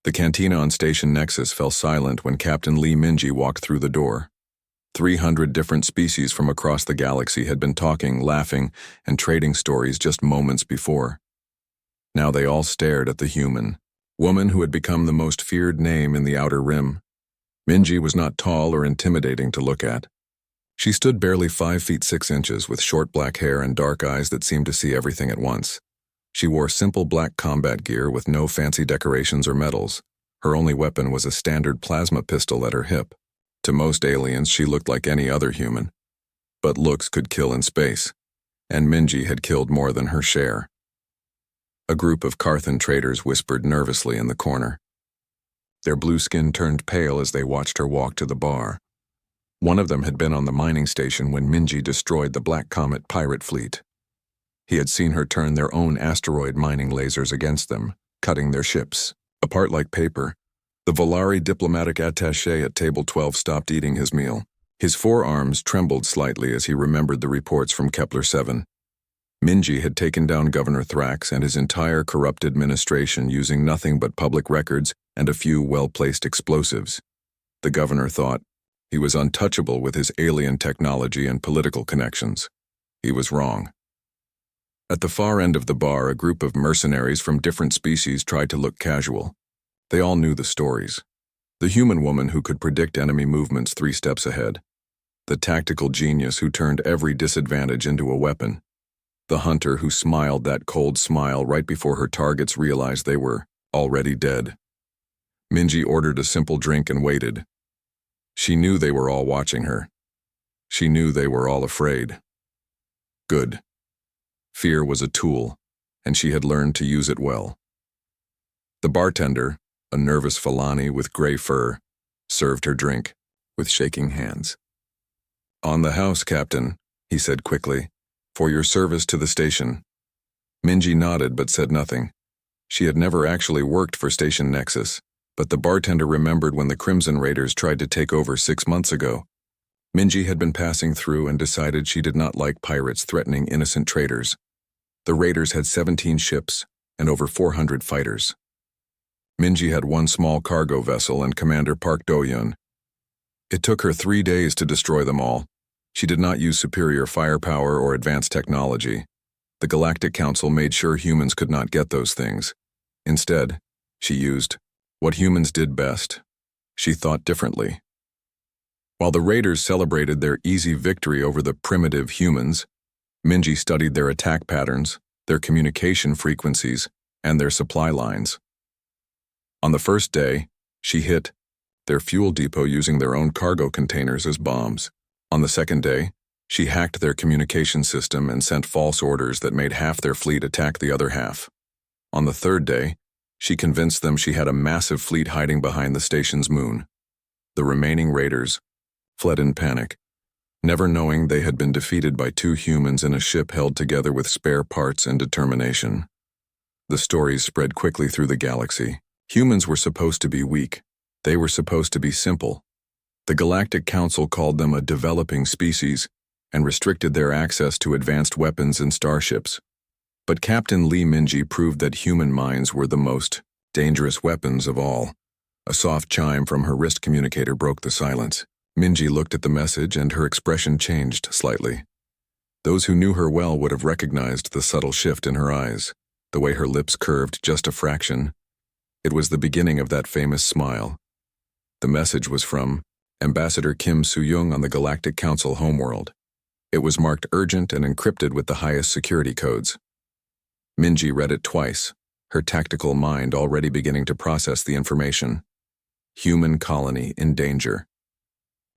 The cantina on Station Nexus fell silent when Captain Lee Minji walked through the door. 300 different species from across the galaxy had been talking, laughing, and trading stories just moments before. Now they all stared at the human woman who had become the most feared name in the Outer Rim. Minji was not tall or intimidating to look at. She stood barely 5 feet 6 inches with short black hair and dark eyes that seemed to see everything at once. She wore simple black combat gear with no fancy decorations or medals. Her only weapon was a standard plasma pistol at her hip. To most aliens, she looked like any other human. But looks could kill in space, and Minji had killed more than her share. A group of Carthan traders whispered nervously in the corner. Their blue skin turned pale as they watched her walk to the bar. One of them had been on the mining station when Minji destroyed the Black Comet pirate fleet. He had seen her turn their own asteroid mining lasers against them, cutting their ships apart like paper. The Volari diplomatic attaché at table 12 stopped eating his meal. His forearms trembled slightly as he remembered the reports from Kepler 7. Minji had taken down Governor Thrax and his entire corrupt administration using nothing but public records and a few well-placed explosives. The governor thought he was untouchable with his alien technology and political connections. He was wrong. At the far end of the bar, a group of mercenaries from different species tried to look casual. They all knew the stories. The human woman who could predict enemy movements 3 steps ahead. The tactical genius who turned every disadvantage into a weapon. The hunter who smiled that cold smile right before her targets realized they were already dead. Minji ordered a simple drink and waited. She knew they were all watching her. She knew they were all afraid. Good. Fear was a tool, and she had learned to use it well. The bartender, a nervous Falani with gray fur, served her drink, with shaking hands. "On the house, Captain," he said quickly, "for your service to the station." Minji nodded but said nothing. She had never actually worked for Station Nexus, but the bartender remembered when the Crimson Raiders tried to take over 6 months ago. Minji had been passing through and decided she did not like pirates threatening innocent traders. The Raiders had 17 ships and over 400 fighters. Minji had 1 small cargo vessel and Commander Park Do-hyun. It took her 3 days to destroy them all. She did not use superior firepower or advanced technology. The Galactic Council made sure humans could not get those things. Instead, she used what humans did best. She thought differently. While the Raiders celebrated their easy victory over the primitive humans, Minji studied their attack patterns, their communication frequencies, and their supply lines. On the first day, she hit their fuel depot using their own cargo containers as bombs. On the second day, she hacked their communication system and sent false orders that made half their fleet attack the other half. On the third day, she convinced them she had a massive fleet hiding behind the station's moon. The remaining raiders fled in panic, never knowing they had been defeated by 2 humans in a ship held together with spare parts and determination. The stories spread quickly through the galaxy. Humans were supposed to be weak. They were supposed to be simple. The Galactic Council called them a developing species and restricted their access to advanced weapons and starships. But Captain Lee Minji proved that human minds were the most dangerous weapons of all. A soft chime from her wrist communicator broke the silence. Minji looked at the message and her expression changed slightly. Those who knew her well would have recognized the subtle shift in her eyes, the way her lips curved just a fraction. It was the beginning of that famous smile. The message was from Ambassador Kim Soo-young on the Galactic Council homeworld. It was marked urgent and encrypted with the highest security codes. Minji read it twice, her tactical mind already beginning to process the information. Human colony in danger.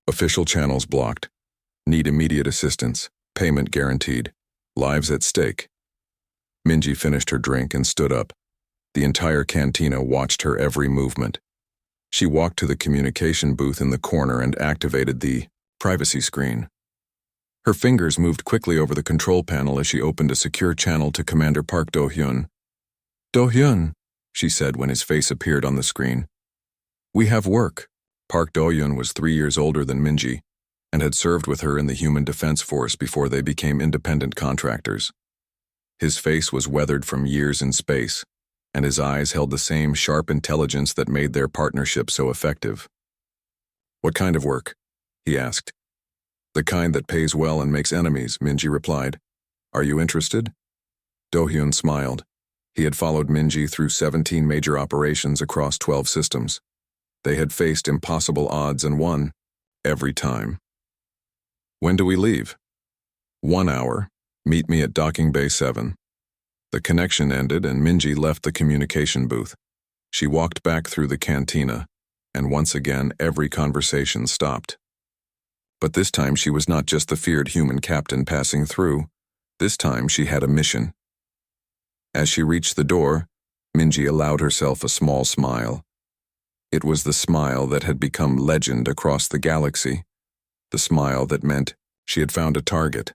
Official channels blocked. Need immediate assistance. Payment guaranteed. Lives at stake. Minji finished her drink and stood up. The entire cantina watched her every movement. She walked to the communication booth in the corner and activated the privacy screen. Her fingers moved quickly over the control panel as she opened a secure channel to Commander Park Do-hyun. "Do-hyun," she said when his face appeared on the screen. "We have work." Park Do-hyun was 3 years older than Minji and had served with her in the Human Defense Force before they became independent contractors. His face was weathered from years in space, and his eyes held the same sharp intelligence that made their partnership so effective. "What kind of work?" he asked. "The kind that pays well and makes enemies," Minji replied. "Are you interested?" Do-hyun smiled. He had followed Minji through 17 major operations across 12 systems. They had faced impossible odds and won every time. "When do we leave?" "1 hour. Meet me at Docking Bay 7. The connection ended and Minji left the communication booth. She walked back through the cantina, and once again every conversation stopped. But this time she was not just the feared human captain passing through. This time she had a mission. As she reached the door, Minji allowed herself a small smile. It was the smile that had become legend across the galaxy. The smile that meant she had found a target.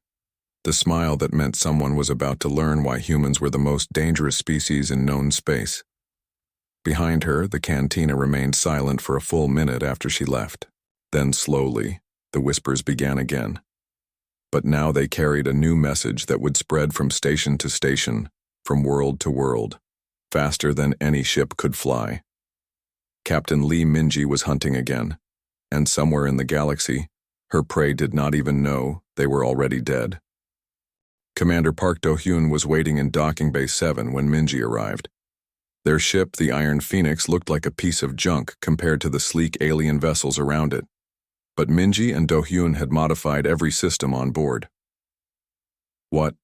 The smile that meant someone was about to learn why humans were the most dangerous species in known space. Behind her, the cantina remained silent for a full minute after she left. Then slowly, the whispers began again. But now they carried a new message that would spread from station to station, from world to world, faster than any ship could fly. Captain Lee Minji was hunting again, and somewhere in the galaxy, her prey did not even know they were already dead. Commander Park Do-hyun was waiting in Docking Bay 7 when Minji arrived. Their ship, the Iron Phoenix, looked like a piece of junk compared to the sleek alien vessels around it. But Minji and Do-hyun had modified every system on board. What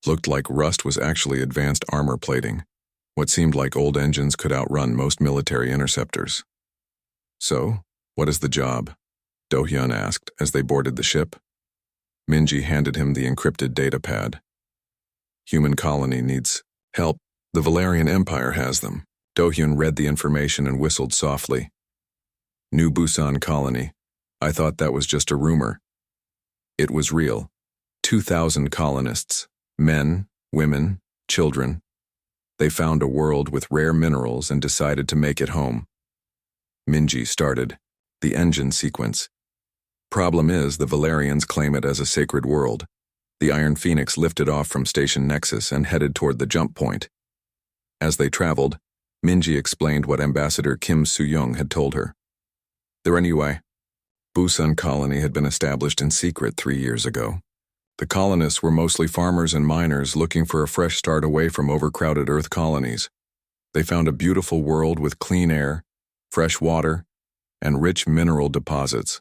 looked like rust was actually advanced armor plating. What seemed like old engines could outrun most military interceptors. "So, what is the job?" Do-hyun asked as they boarded the ship. Minji handed him the encrypted data pad. "Human colony needs help. The Valerian Empire has them." Do-hyun read the information and whistled softly. "New Busan colony. I thought that was just a rumor." It was real. 2,000 colonists. Men, women, children. They found a world with rare minerals and decided to make it home. Minji started the engine sequence. Problem is, the Valerians claim it as a sacred world. The Iron Phoenix lifted off from Station Nexus and headed toward the jump point. As they traveled, Minji explained what Ambassador Kim Soo-young had told her. "There anyway. Busan colony had been established in secret 3 years ago. The colonists were mostly farmers and miners looking for a fresh start away from overcrowded Earth colonies. They found a beautiful world with clean air, fresh water, and rich mineral deposits.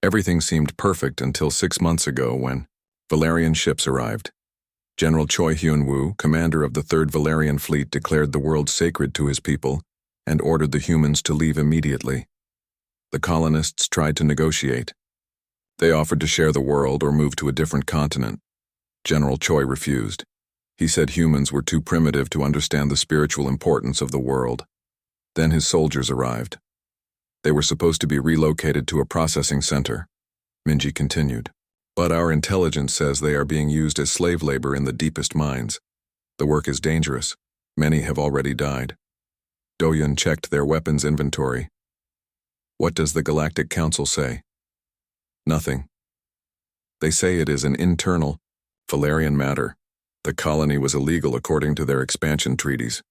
Everything seemed perfect until 6 months ago when Valerian ships arrived. General Choi Hyun-woo, commander of the 3rd Valerian Fleet, declared the world sacred to his people and ordered the humans to leave immediately. The colonists tried to negotiate. They offered to share the world or move to a different continent. General Choi refused. He said humans were too primitive to understand the spiritual importance of the world. Then his soldiers arrived. They were supposed to be relocated to a processing center. Minji continued. But our intelligence says they are being used as slave labor in the deepest mines. The work is dangerous. Many have already died. Do-hyun checked their weapons inventory. What does the Galactic Council say? Nothing. They say it is an internal Valerian matter. The colony was illegal according to their expansion treaties.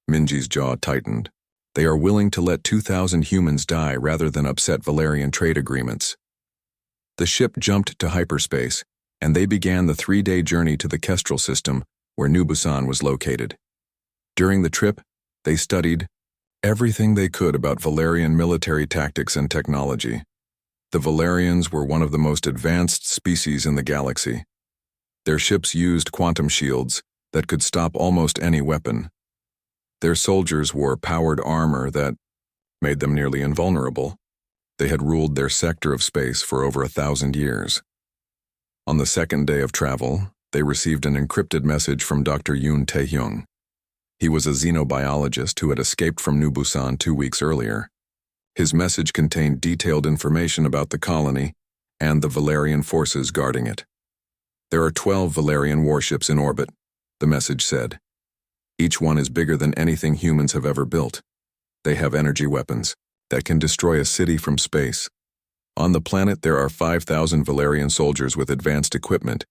Minji's jaw tightened. They are willing to let 2,000 humans die rather than upset Valerian trade agreements. The ship jumped to hyperspace, and they began the 3-day journey to the Kestrel system, where New Busan was located. During the trip, they studied everything they could about Valerian military tactics and technology. The Valerians were one of the most advanced species in the galaxy. Their ships used quantum shields that could stop almost any weapon. Their soldiers wore powered armor that made them nearly invulnerable. They had ruled their sector of space for over 1,000 years. On the 2nd day of travel, they received an encrypted message from Dr. Yoon Tae-hyung. He was a xenobiologist who had escaped from New Busan 2 weeks earlier. His message contained detailed information about the colony and the Valerian forces guarding it. There are 12 Valerian warships in orbit, the message said. Each one is bigger than anything humans have ever built. They have energy weapons that can destroy a city from space. On the planet, there are 5,000 Valerian soldiers with advanced equipment.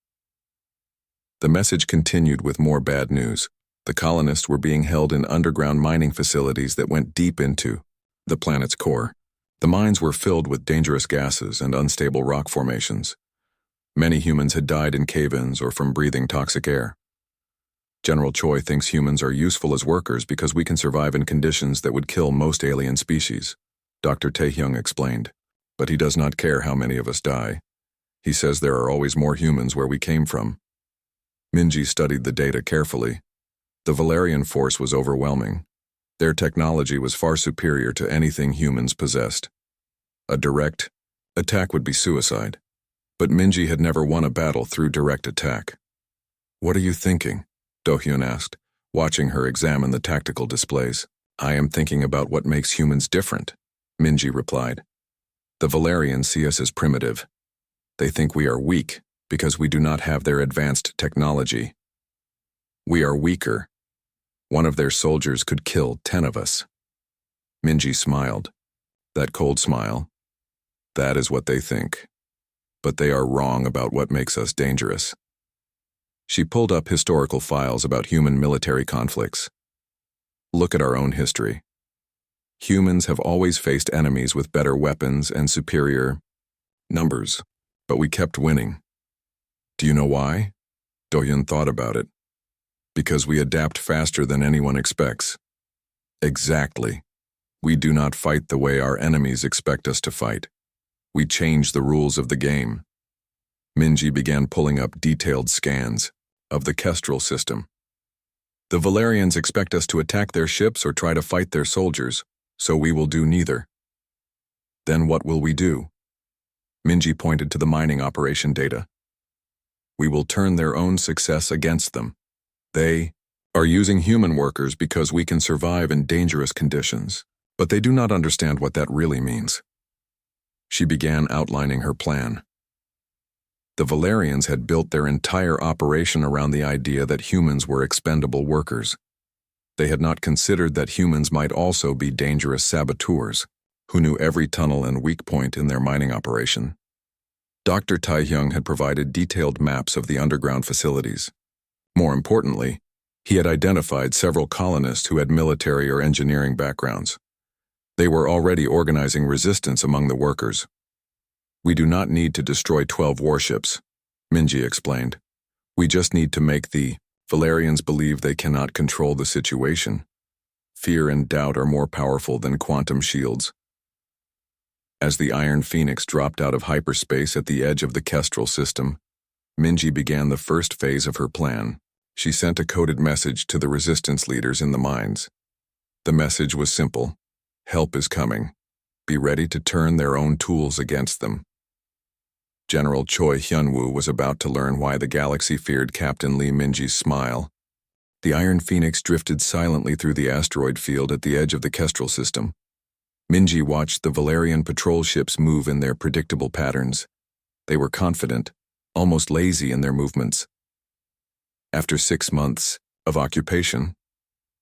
The message continued with more bad news. The colonists were being held in underground mining facilities that went deep into the planet's core. The mines were filled with dangerous gases and unstable rock formations. Many humans had died in cave-ins or from breathing toxic air. General Choi thinks humans are useful as workers because we can survive in conditions that would kill most alien species, Dr. Taehyung explained. But he does not care how many of us die. He says there are always more humans where we came from. Minji studied the data carefully. The Valerian force was overwhelming. Their technology was far superior to anything humans possessed. A direct attack would be suicide. But Minji had never won a battle through direct attack. "What are you thinking?" Do-hyun asked, watching her examine the tactical displays. "I am thinking about what makes humans different," Minji replied. "The Valerians see us as primitive. They think we are weak because we do not have their advanced technology. We are weaker. One of their soldiers could kill 10 of us." Minji smiled. That cold smile. That is what they think. But they are wrong about what makes us dangerous. She pulled up historical files about human military conflicts. Look at our own history. Humans have always faced enemies with better weapons and superior numbers, but we kept winning. Do you know why? Do-hyun thought about it. Because we adapt faster than anyone expects. Exactly. We do not fight the way our enemies expect us to fight. We change the rules of the game. Minji began pulling up detailed scans of the Kestrel system. The Valerians expect us to attack their ships or try to fight their soldiers, so we will do neither. Then what will we do? Minji pointed to the mining operation data. We will turn their own success against them. They are using human workers because we can survive in dangerous conditions, but they do not understand what that really means. She began outlining her plan. The Valerians had built their entire operation around the idea that humans were expendable workers. They had not considered that humans might also be dangerous saboteurs, who knew every tunnel and weak point in their mining operation. Dr. Taehyung had provided detailed maps of the underground facilities. More importantly, he had identified several colonists who had military or engineering backgrounds. They were already organizing resistance among the workers. We do not need to destroy 12 warships, Minji explained. We just need to make the Valerians believe they cannot control the situation. Fear and doubt are more powerful than quantum shields. As the Iron Phoenix dropped out of hyperspace at the edge of the Kestrel system, Minji began the first phase of her plan. She sent a coded message to the resistance leaders in the mines. The message was simple. Help is coming. Be ready to turn their own tools against them. General Choi Hyun-woo was about to learn why the galaxy feared Captain Lee Minji's smile. The Iron Phoenix drifted silently through the asteroid field at the edge of the Kestrel system. Minji watched the Valerian patrol ships move in their predictable patterns. They were confident, almost lazy in their movements. After 6 months of occupation,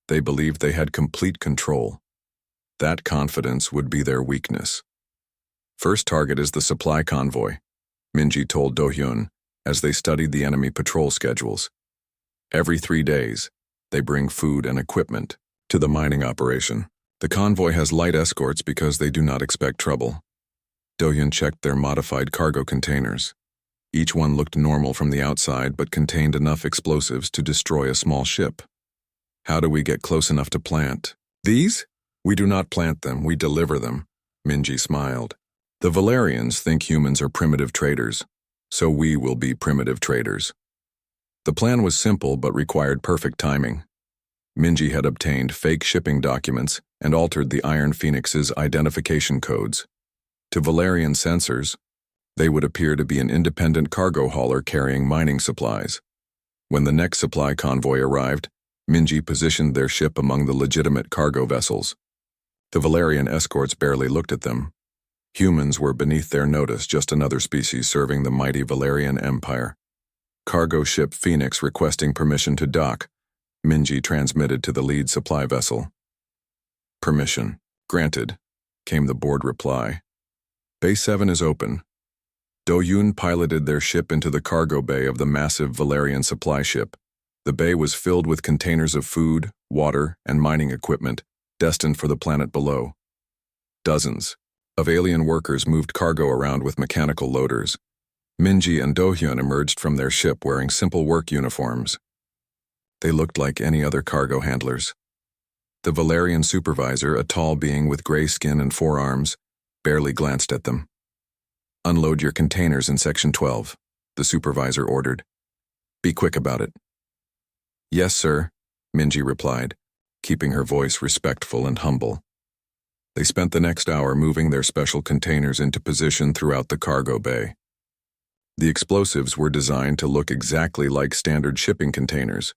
they believed they had complete control. That confidence would be their weakness. First target is the supply convoy, Minji told Do-hyun as they studied the enemy patrol schedules. Every 3 days, they bring food and equipment to the mining operation. The convoy has light escorts because they do not expect trouble. Do-hyun checked their modified cargo containers. Each one looked normal from the outside but contained enough explosives to destroy a small ship. How do we get close enough to plant these? We do not plant them, we deliver them, Minji smiled. The Valerians think humans are primitive traders, so we will be primitive traders. The plan was simple but required perfect timing. Minji had obtained fake shipping documents and altered the Iron Phoenix's identification codes. To Valerian sensors, they would appear to be an independent cargo hauler carrying mining supplies. When the next supply convoy arrived, Minji positioned their ship among the legitimate cargo vessels. The Valerian escorts barely looked at them. Humans were beneath their notice, just another species serving the mighty Valerian Empire. Cargo ship Phoenix requesting permission to dock, Minji transmitted to the lead supply vessel. Permission granted, came the board reply. Bay 7 is open. Do-hyun piloted their ship into the cargo bay of the massive Valerian supply ship. The bay was filled with containers of food, water, and mining equipment destined for the planet below. Dozens of alien workers moved cargo around with mechanical loaders. Minji and Do-hyun emerged from their ship wearing simple work uniforms. They looked like any other cargo handlers. The Valerian supervisor, a tall being with gray skin and 4 arms, barely glanced at them. "Unload your containers in Section 12, the supervisor ordered. "Be quick about it." "Yes, sir," Minji replied, keeping her voice respectful and humble. They spent the next hour moving their special containers into position throughout the cargo bay. The explosives were designed to look exactly like standard shipping containers.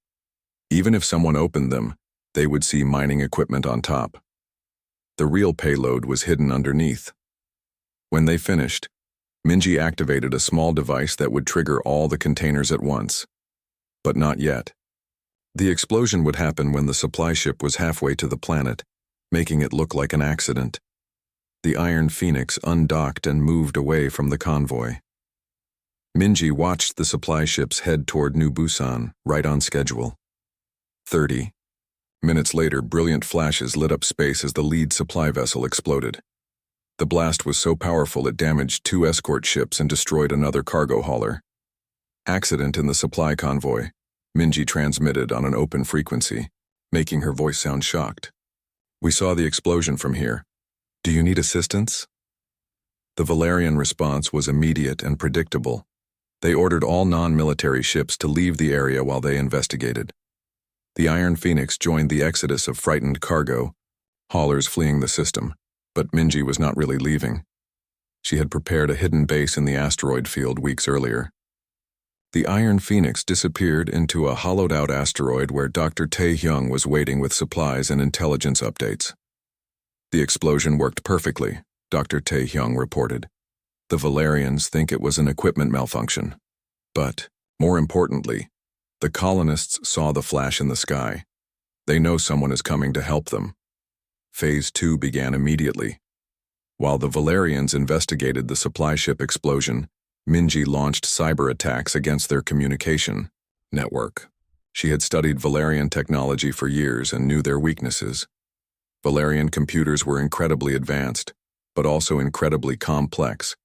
Even if someone opened them, they would see mining equipment on top. The real payload was hidden underneath. When they finished, Minji activated a small device that would trigger all the containers at once. But not yet. The explosion would happen when the supply ship was halfway to the planet, making it look like an accident. The Iron Phoenix undocked and moved away from the convoy. Minji watched the supply ships head toward New Busan, right on schedule. 30 minutes later, brilliant flashes lit up space as the lead supply vessel exploded. The blast was so powerful it damaged 2 escort ships and destroyed another cargo hauler. "Accident in the supply convoy," Minji transmitted on an open frequency, making her voice sound shocked. "We saw the explosion from here. Do you need assistance?" The Valerian response was immediate and predictable. They ordered all non-military ships to leave the area while they investigated. The Iron Phoenix joined the exodus of frightened cargo, haulers fleeing the system, but Minji was not really leaving. She had prepared a hidden base in the asteroid field weeks earlier. The Iron Phoenix disappeared into a hollowed-out asteroid where Dr. Tae-hyung was waiting with supplies and intelligence updates. "The explosion worked perfectly," Dr. Tae-hyung reported. "The Valerians think it was an equipment malfunction. But, more importantly, the colonists saw the flash in the sky. They know someone is coming to help them." Phase 2 began immediately. While the Valerians investigated the supply ship explosion, Minji launched cyber attacks against their communication network. She had studied Valerian technology for years and knew their weaknesses. Valerian computers were incredibly advanced, but also incredibly complex.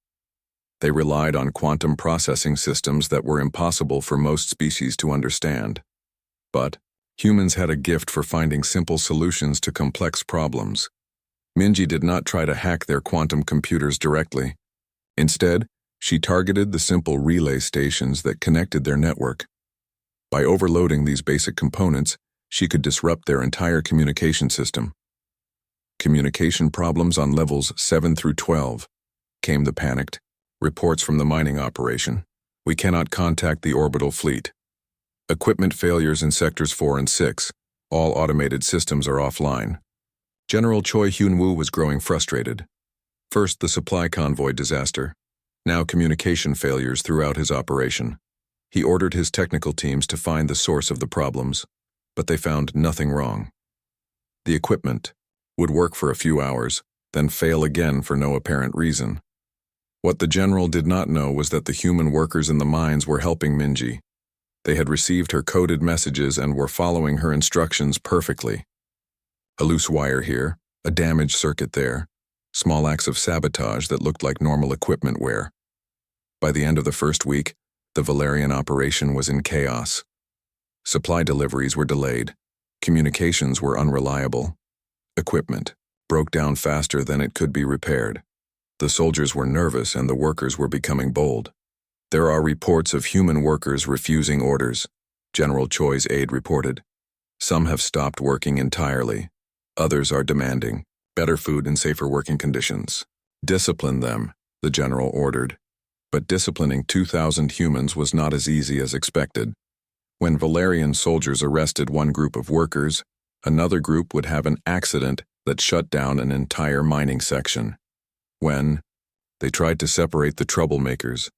They relied on quantum processing systems that were impossible for most species to understand. But humans had a gift for finding simple solutions to complex problems. Minji did not try to hack their quantum computers directly. Instead, she targeted the simple relay stations that connected their network. By overloading these basic components, she could disrupt their entire communication system. Communication problems on levels 7 through 12, came the panicked reports from the mining operation. "We cannot contact the orbital fleet. Equipment failures in sectors 4 and 6. All automated systems are offline." General Choi Hyun-woo was growing frustrated. First, the supply convoy disaster. Now communication failures throughout his operation. He ordered his technical teams to find the source of the problems, but they found nothing wrong. The equipment would work for a few hours, then fail again for no apparent reason. What the general did not know was that the human workers in the mines were helping Minji. They had received her coded messages and were following her instructions perfectly. A loose wire here, a damaged circuit there, small acts of sabotage that looked like normal equipment wear. By the end of the first week, the Valerian operation was in chaos. Supply deliveries were delayed. Communications were unreliable. Equipment broke down faster than it could be repaired. The soldiers were nervous and the workers were becoming bold. "There are reports of human workers refusing orders," General Choi's aide reported. "Some have stopped working entirely. Others are demanding better food and safer working conditions." "Discipline them," the general ordered. But disciplining 2,000 humans was not as easy as expected. When Valerian soldiers arrested one group of workers, another group would have an accident that shut down an entire mining section. When they tried to separate the troublemakers,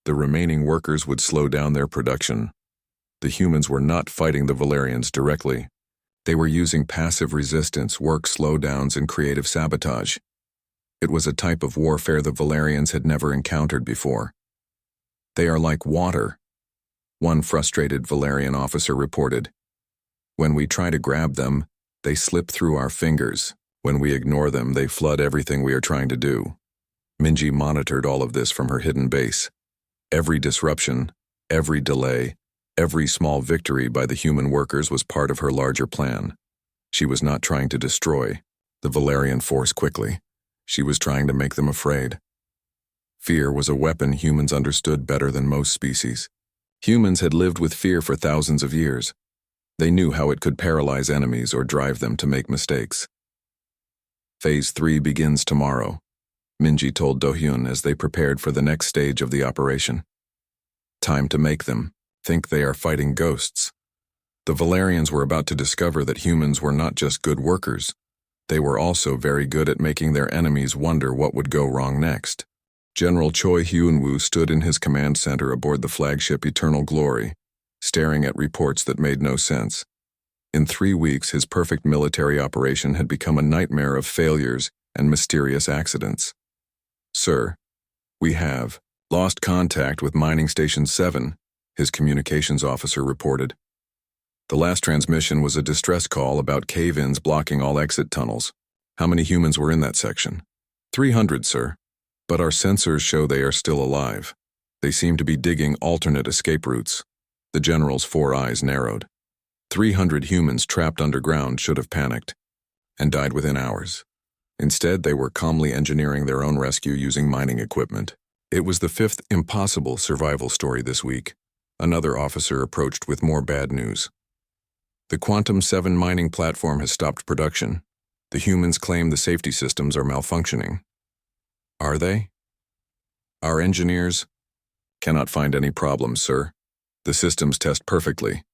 the remaining workers would slow down their production. The humans were not fighting the Valerians directly. They were using passive resistance, work slowdowns, and creative sabotage. It was a type of warfare the Valerians had never encountered before. "They are like water." one frustrated Valerian officer reported. When we try to grab them, they slip through our fingers. When we ignore them, they flood everything we are trying to do. Minji monitored all of this from her hidden base. Every disruption, every delay, every small victory by the human workers was part of her larger plan. She was not trying to destroy the Valerian force quickly. She was trying to make them afraid. Fear was a weapon humans understood better than most species. Humans had lived with fear for thousands of years. They knew how it could paralyze enemies or drive them to make mistakes. Phase 3 begins tomorrow, Minji told Do-hyun as they prepared for the next stage of the operation. Time to make them think they are fighting ghosts. The Valerians were about to discover that humans were not just good workers. They were also very good at making their enemies wonder what would go wrong next. General Choi Hyun-woo stood in his command center aboard the flagship Eternal Glory, staring at reports that made no sense. In 3 weeks, his perfect military operation had become a nightmare of failures and mysterious accidents. Sir, we have lost contact with Mining Station 7, his communications officer reported. The last transmission was a distress call about cave-ins blocking all exit tunnels. How many humans were in that section? 300, sir. But our sensors show they are still alive. They seem to be digging alternate escape routes. The general's 4 eyes narrowed. 300 humans trapped underground should have panicked and died within hours. Instead, they were calmly engineering their own rescue using mining equipment. It was the 5th impossible survival story this week. Another officer approached with more bad news. The Quantum 7 mining platform has stopped production. The humans claim the safety systems are malfunctioning. Are they? Our engineers cannot find any problems, sir. The systems test perfectly,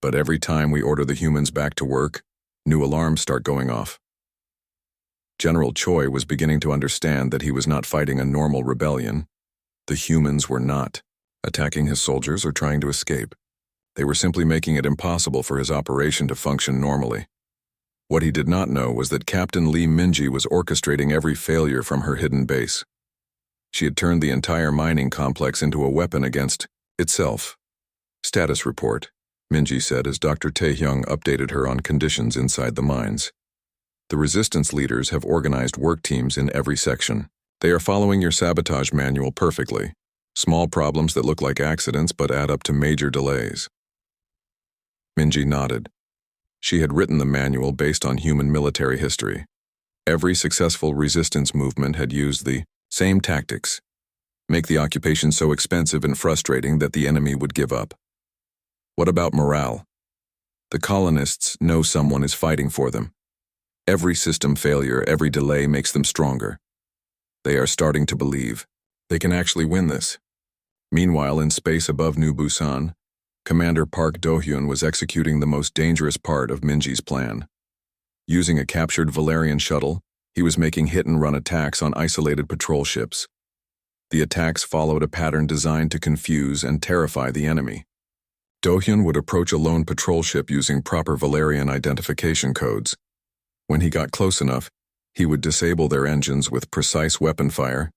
but every time we order the humans back to work, new alarms start going off. General Choi was beginning to understand that he was not fighting a normal rebellion. The humans were not attacking his soldiers or trying to escape. They were simply making it impossible for his operation to function normally. What he did not know was that Captain Lee Minji was orchestrating every failure from her hidden base. She had turned the entire mining complex into a weapon against itself. Status report, Minji said as Dr. Tae-hyung updated her on conditions inside the mines. The resistance leaders have organized work teams in every section. They are following your sabotage manual perfectly. Small problems that look like accidents but add up to major delays. Minji nodded. She had written the manual based on human military history. Every successful resistance movement had used the same tactics. Make the occupation so expensive and frustrating that the enemy would give up. What about morale? The colonists know someone is fighting for them. Every system failure, every delay makes them stronger. They are starting to believe they can actually win this. Meanwhile, in space above New Busan, Commander Park Do-hyun was executing the most dangerous part of Minji's plan. Using a captured Valerian shuttle, he was making hit-and-run attacks on isolated patrol ships. The attacks followed a pattern designed to confuse and terrify the enemy. Do-hyun would approach a lone patrol ship using proper Valerian identification codes. When he got close enough, he would disable their engines with precise weapon fire,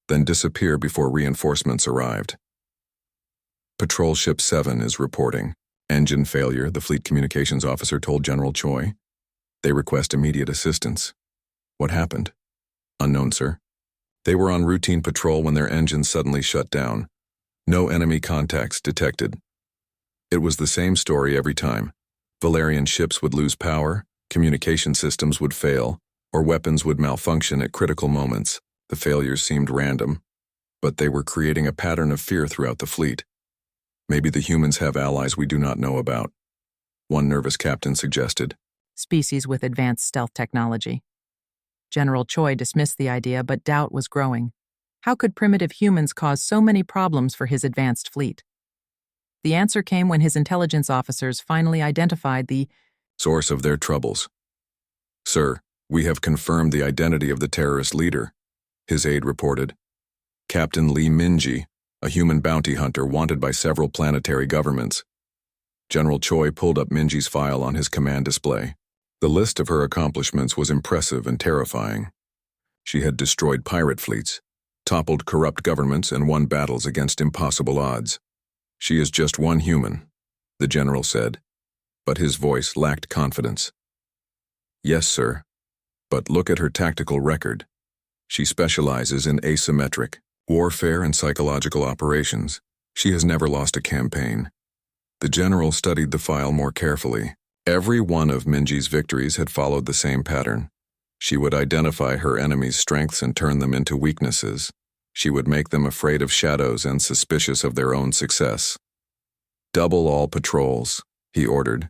then disappear before reinforcements arrived. Patrol Ship 7 is reporting engine failure, the fleet communications officer told General Choi. They request immediate assistance. What happened? Unknown, sir. They were on routine patrol when their engines suddenly shut down. No enemy contacts detected. It was the same story every time. Valerian ships would lose power, communication systems would fail, or weapons would malfunction at critical moments. The failures seemed random, but they were creating a pattern of fear throughout the fleet. Maybe the humans have allies we do not know about, one nervous captain suggested. Species with advanced stealth technology. General Choi dismissed the idea, but doubt was growing. How could primitive humans cause so many problems for his advanced fleet? The answer came when his intelligence officers finally identified the source of their troubles. Sir, we have confirmed the identity of the terrorist leader, his aide reported. Captain Lee Minji, a human bounty hunter wanted by several planetary governments. General Choi pulled up Minji's file on his command display. The list of her accomplishments was impressive and terrifying. She had destroyed pirate fleets, toppled corrupt governments, and won battles against impossible odds. She is just one human, the general said, but his voice lacked confidence. Yes, sir, but look at her tactical record. She specializes in asymmetric warfare and psychological operations. She has never lost a campaign. The general studied the file more carefully. Every one of Minji's victories had followed the same pattern. She would identify her enemy's strengths and turn them into weaknesses. She would make them afraid of shadows and suspicious of their own success. Double all patrols, he ordered.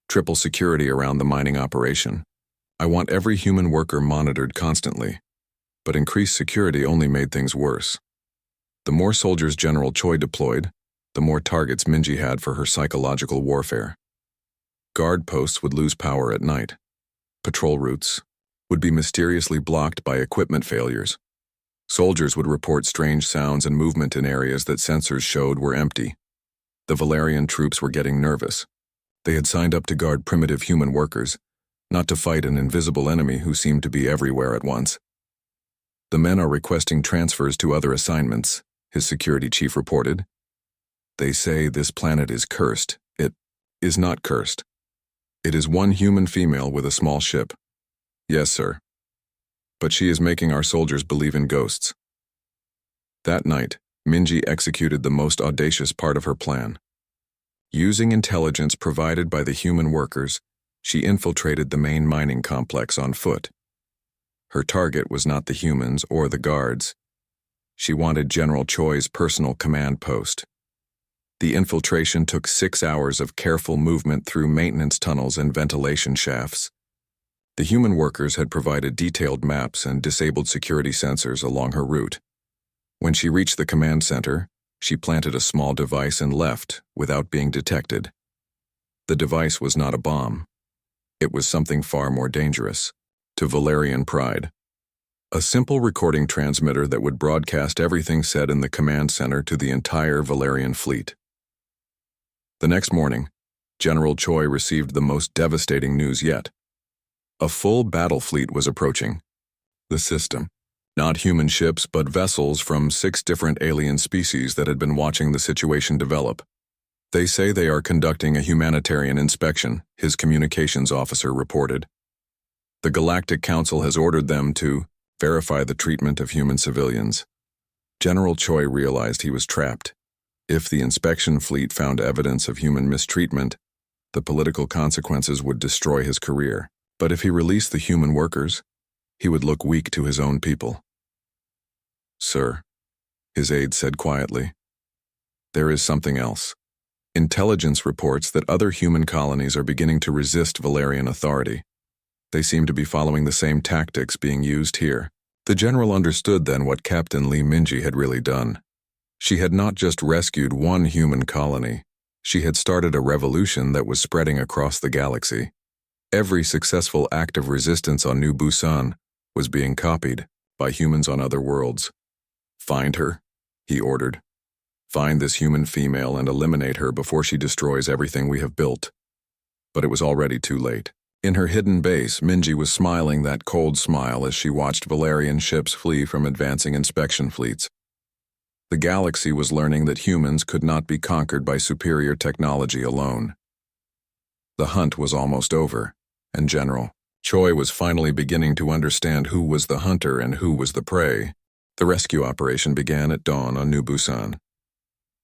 Triple security around the mining operation. I want every human worker monitored constantly. But increased security only made things worse. The more soldiers General Choi deployed, the more targets Minji had for her psychological warfare. Guard posts would lose power at night. Patrol routes would be mysteriously blocked by equipment failures. Soldiers would report strange sounds and movement in areas that sensors showed were empty. The Valerian troops were getting nervous. They had signed up to guard primitive human workers, not to fight an invisible enemy who seemed to be everywhere at once. The men are requesting transfers to other assignments, his security chief reported. They say this planet is cursed. It is not cursed. It is one human female with a small ship. Yes, sir. But she is making our soldiers believe in ghosts. That night, Minji executed the most audacious part of her plan. Using intelligence provided by the human workers, she infiltrated the main mining complex on foot. Her target was not the humans or the guards. She wanted General Choi's personal command post. The infiltration took 6 hours of careful movement through maintenance tunnels and ventilation shafts. The human workers had provided detailed maps and disabled security sensors along her route. When she reached the command center, she planted a small device and left without being detected. The device was not a bomb. It was something far more dangerous. To Valerian pride. A simple recording transmitter that would broadcast everything said in the command center to the entire Valerian fleet. The next morning, General Choi received the most devastating news yet. A full battle fleet was approaching. The system. Not human ships, but vessels from 6 different alien species that had been watching the situation develop. They say they are conducting a humanitarian inspection, his communications officer reported. The Galactic Council has ordered them to verify the treatment of human civilians. General Choi realized he was trapped. If the inspection fleet found evidence of human mistreatment, the political consequences would destroy his career. But if he released the human workers, he would look weak to his own people. Sir, his aide said quietly, there is something else. Intelligence reports that other human colonies are beginning to resist Valerian authority. They seem to be following the same tactics being used here. The general understood then what Captain Lee Minji had really done. She had not just rescued one human colony. She had started a revolution that was spreading across the galaxy. Every successful act of resistance on New Busan was being copied by humans on other worlds. Find her, he ordered. Find this human female and eliminate her before she destroys everything we have built. But it was already too late. In her hidden base, Minji was smiling that cold smile as she watched Valerian ships flee from advancing inspection fleets. The galaxy was learning that humans could not be conquered by superior technology alone. The hunt was almost over, and General Choi was finally beginning to understand who was the hunter and who was the prey. The rescue operation began at dawn on New Busan.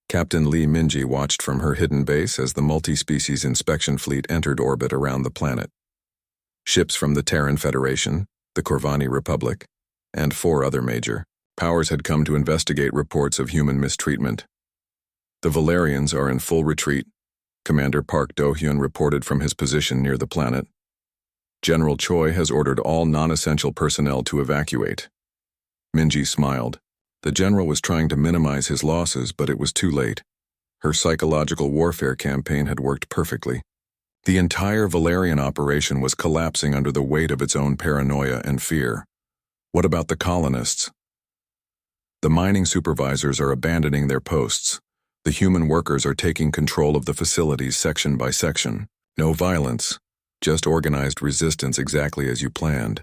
Captain Lee Minji watched from her hidden base as the multi-species inspection fleet entered orbit around the planet. Ships from the Terran Federation, the Corvani Republic, and 4 other major powers had come to investigate reports of human mistreatment. The Valerians are in full retreat, Commander Park Do-hyun reported from his position near the planet. General Choi has ordered all non-essential personnel to evacuate. Minji smiled. The general was trying to minimize his losses, but it was too late. Her psychological warfare campaign had worked perfectly. The entire Valerian operation was collapsing under the weight of its own paranoia and fear. What about the colonists? The mining supervisors are abandoning their posts. The human workers are taking control of the facilities section by section. No violence, just organized resistance exactly as you planned.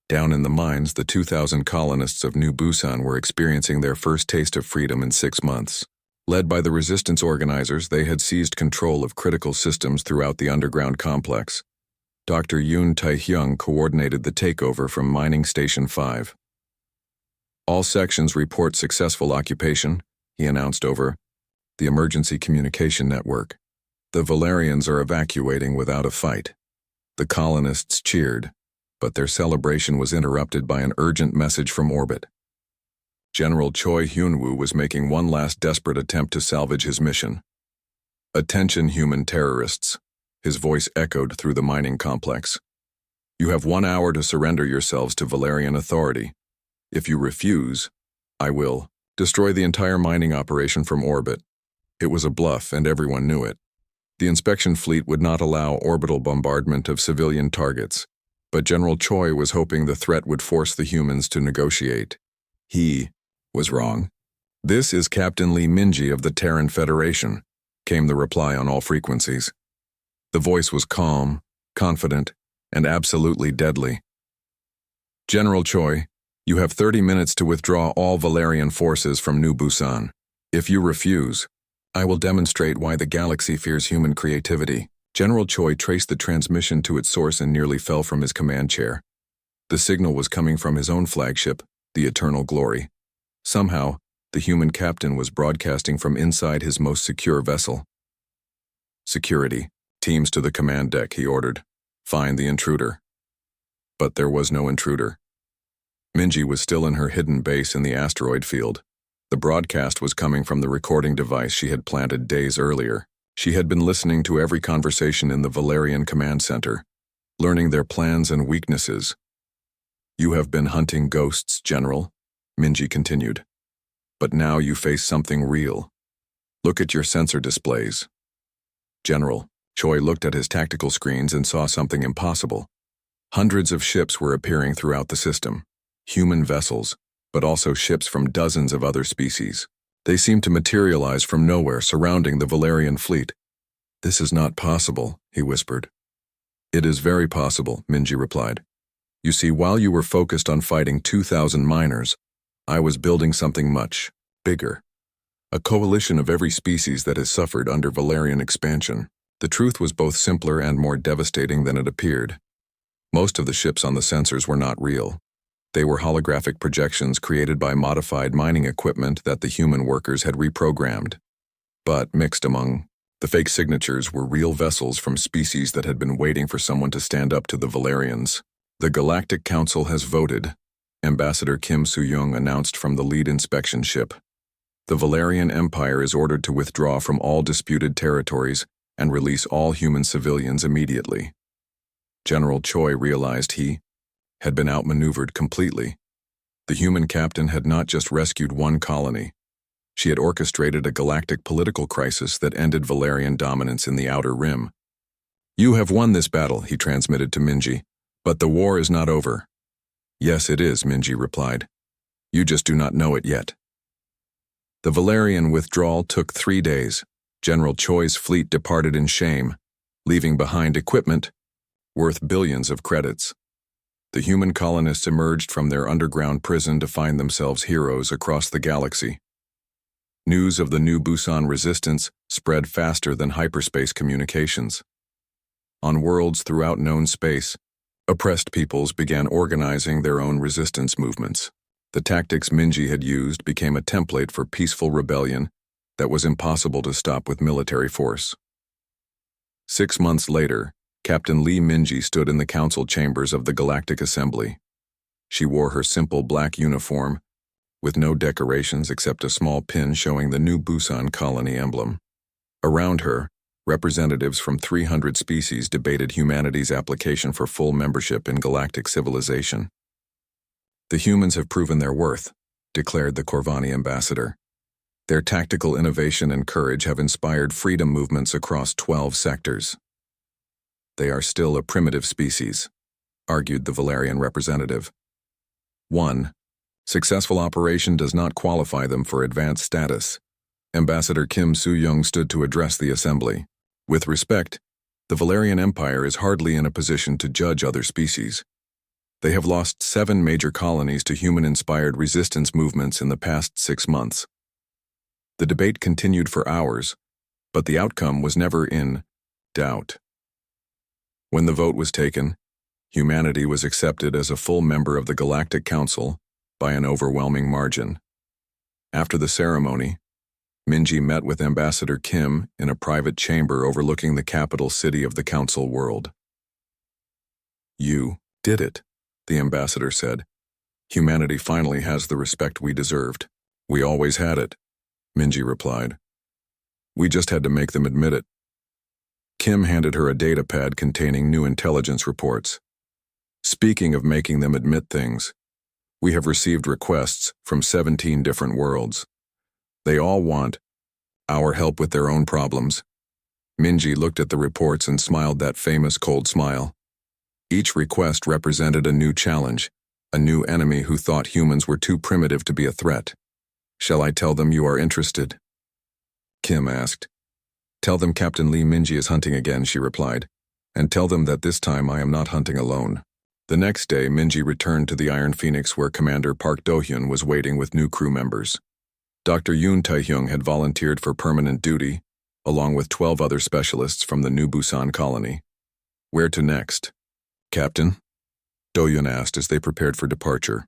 Down in the mines, the 2,000 colonists of New Busan were experiencing their first taste of freedom in 6 months. Led by the resistance organizers, they had seized control of critical systems throughout the underground complex. Dr. Yoon Tae-hyung coordinated the takeover from Mining Station 5. All sections report successful occupation, he announced over the emergency communication network. The Valerians are evacuating without a fight. The colonists cheered, but their celebration was interrupted by an urgent message from orbit. General Choi Hyun-woo was making one last desperate attempt to salvage his mission. "Attention, human terrorists," his voice echoed through the mining complex. "You have 1 hour to surrender yourselves to Valerian authority. If you refuse, I will destroy the entire mining operation from orbit." It was a bluff, and everyone knew it. The inspection fleet would not allow orbital bombardment of civilian targets, but General Choi was hoping the threat would force the humans to negotiate. He was wrong. "This is Captain Lee Minji of the Terran Federation," came the reply on all frequencies. The voice was calm, confident, and absolutely deadly. "General Choi, you have 30 minutes to withdraw all Valerian forces from New Busan. If you refuse, I will demonstrate why the galaxy fears human creativity." General Choi traced the transmission to its source and nearly fell from his command chair. The signal was coming from his own flagship, the Eternal Glory. Somehow, the human captain was broadcasting from inside his most secure vessel. "Security, teams to the command deck," he ordered. "Find the intruder." But there was no intruder. Minji was still in her hidden base in the asteroid field. The broadcast was coming from the recording device she had planted days earlier. She had been listening to every conversation in the Valerian command center, learning their plans and weaknesses. "You have been hunting ghosts, General," Minji continued. "But now you face something real. Look at your sensor displays." "General," Choi looked at his tactical screens and saw something impossible. Hundreds of ships were appearing throughout the system. Human vessels, but also ships from dozens of other species. They seemed to materialize from nowhere, surrounding the Valerian fleet. "This is not possible," he whispered. "It is very possible," Minji replied. "You see, while you were focused on fighting 2,000 miners, I was building something much bigger. A coalition of every species that has suffered under Valerian expansion." The truth was both simpler and more devastating than it appeared. Most of the ships on the sensors were not real. They were holographic projections created by modified mining equipment that the human workers had reprogrammed. But mixed among the fake signatures were real vessels from species that had been waiting for someone to stand up to the Valerians. "The Galactic Council has voted," Ambassador Kim Soo-young announced from the lead inspection ship. "The Valerian Empire is ordered to withdraw from all disputed territories and release all human civilians immediately." General Choi realized he had been outmaneuvered completely. The human captain had not just rescued one colony. She had orchestrated a galactic political crisis that ended Valerian dominance in the Outer Rim. "You have won this battle," he transmitted to Minji, "but the war is not over." "Yes, it is," Minji replied. "You just do not know it yet." The Valerian withdrawal took 3 days. General Choi's fleet departed in shame, leaving behind equipment worth billions of credits. The human colonists emerged from their underground prison to find themselves heroes across the galaxy. News of the New Busan resistance spread faster than hyperspace communications. On worlds throughout known space, oppressed peoples began organizing their own resistance movements. The tactics Minji had used became a template for peaceful rebellion that was impossible to stop with military force. 6 months later, Captain Lee Minji stood in the council chambers of the Galactic Assembly. She wore her simple black uniform, with no decorations except a small pin showing the New Busan colony emblem. Around her, representatives from 300 species debated humanity's application for full membership in galactic civilization. "The humans have proven their worth," declared the Corvani ambassador. "Their tactical innovation and courage have inspired freedom movements across 12 sectors." "They are still a primitive species," argued the Valerian representative. 1. Successful operation does not qualify them for advanced status. Ambassador Kim Soo-young stood to address the assembly. "With respect, the Valerian Empire is hardly in a position to judge other species. They have lost 7 major colonies to human-inspired resistance movements in the past 6 months. The debate continued for hours, but the outcome was never in doubt. When the vote was taken, humanity was accepted as a full member of the Galactic Council by an overwhelming margin. After the ceremony, Minji met with Ambassador Kim in a private chamber overlooking the capital city of the Council world. "You did it," the ambassador said. "Humanity finally has the respect we deserved." "We always had it," Minji replied. "We just had to make them admit it." Kim handed her a data pad containing new intelligence reports. "Speaking of making them admit things, we have received requests from 17 different worlds. They all want our help with their own problems." Minji looked at the reports and smiled that famous cold smile. Each request represented a new challenge, a new enemy who thought humans were too primitive to be a threat. "Shall I tell them you are interested?" Kim asked. "Tell them Captain Lee Minji is hunting again," she replied, "and tell them that this time I am not hunting alone." The next day, Minji returned to the Iron Phoenix where Commander Park Do-hyun was waiting with new crew members. Dr. Yoon Tae-hyung had volunteered for permanent duty, along with 12 other specialists from the New Busan colony. "Where to next, Captain?" Do-hyun asked as they prepared for departure.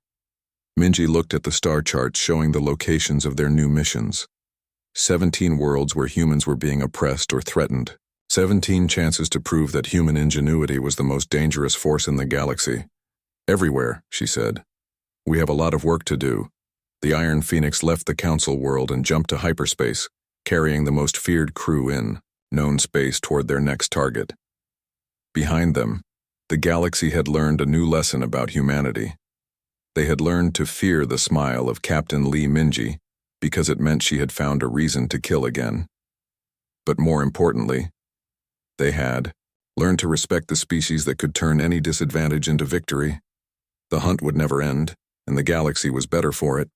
Minji looked at the star charts showing the locations of their new missions. 17 worlds where humans were being oppressed or threatened. 17 chances to prove that human ingenuity was the most dangerous force in the galaxy. "Everywhere," she said. "We have a lot of work to do." The Iron Phoenix left the Council world and jumped to hyperspace, carrying the most feared crew in known space toward their next target. Behind them, the galaxy had learned a new lesson about humanity. They had learned to fear the smile of Captain Lee Minji because it meant she had found a reason to kill again. But more importantly, they had learned to respect the species that could turn any disadvantage into victory. The hunt would never end, and the galaxy was better for it.